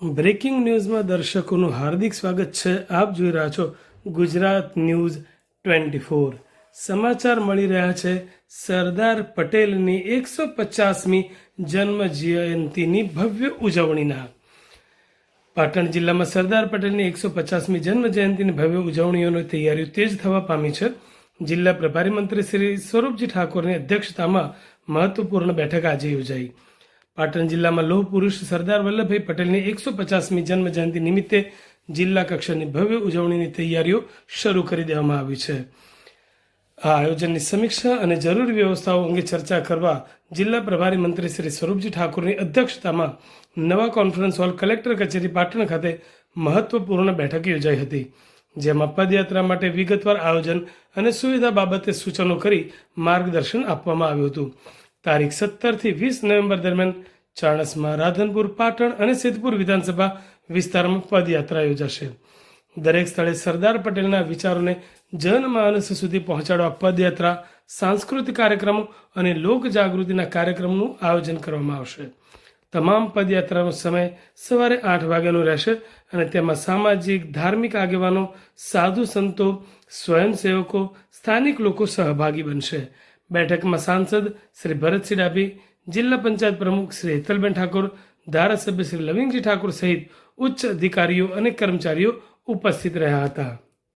Breaking ન્યૂઝમાં દર્શકોનું હાર્દિક સ્વાગત છે. આપ જોઈ રહ્યા છો ગુજરાત ન્યૂઝ 24. સમાચાર મળી રહ્યા છે સરદાર પટેલની 150મી જન્મ જયંતિની ભવ્ય ઉજવણીના. પાટણ જિલ્લામાં સરદાર પટેલની 150મી જન્મ જયંતિની ભવ્ય ઉજવણીઓની તૈયારીઓ તેજ થવા પામી છે. જિલ્લા પ્રભારી મંત્રી શ્રી સ્વરૂપજી ઠાકોરની અધ્યક્ષતામાં મહત્વપૂર્ણ બેઠક આજે યોજાઈ. પાટણ જિલ્લામાં લોહ પુરુષ સરદાર વલ્લભભાઈ પટેલની 150મી જન્મ જયંતિ નિમિત્તે જિલ્લા કક્ષાની ભવ્ય ઉજવણીની તૈયારીઓ શરૂ કરી દેવામાં આવી છે. આ આયોજનની સમીક્ષા અને જરૂરી વ્યવસ્થાઓ અંગે ચર્ચા કરવા જિલ્લા પ્રભારી મંત્રી શ્રી સ્વરૂપજી ઠાકોરની અધ્યક્ષતામાં નવા કોન્ફરન્સ હોલ કલેક્ટર કચેરી પાટણ ખાતે મહત્વપૂર્ણ બેઠક યોજાઈ હતી, જેમાં પદયાત્રા માટે વિગતવાર આયોજન અને સુવિધા બાબતે સૂચનો કરી માર્ગદર્શન આપવામાં આવ્યું હતું. તારીખ 17 થી 20 નવેમ્બર દરમિયાન ચાણસ્મા, રાધનપુર, પાટણ અને સિદ્ધપુર વિધાનસભા વિસ્તારમાં પદયાત્રા યોજાશે. દરેક સ્થળે સરદાર પટેલના વિચારોને જનમાનસ સુધી પહોંચાડવા પદયાત્રા, સાંસ્કૃતિક કાર્યક્રમો અને લોક જાગૃતિના કાર્યક્રમનું આયોજન કરવામાં આવશે. તમામ પદયાત્રાનો સમય સવારે 8 વાગ્યાનો રહેશે અને તેમાં સામાજિક, ધાર્મિક આગેવાનો, સાધુ સંતો, સ્વયંસેવકો, સ્થાનિક લોકો સહભાગી બનશે. બેઠકમાં સાંસદ શ્રી ભરતસિંહ ડાભી, જિલ્લા પંચાયત પ્રમુખ શ્રી હેતલબેન ઠાકોર, ધારાસભ્ય શ્રી લવિંગજી ઠાકોર સહિત ઉચ્ચ અધિકારીઓ અને કર્મચારીઓ ઉપસ્થિત રહ્યા હતા.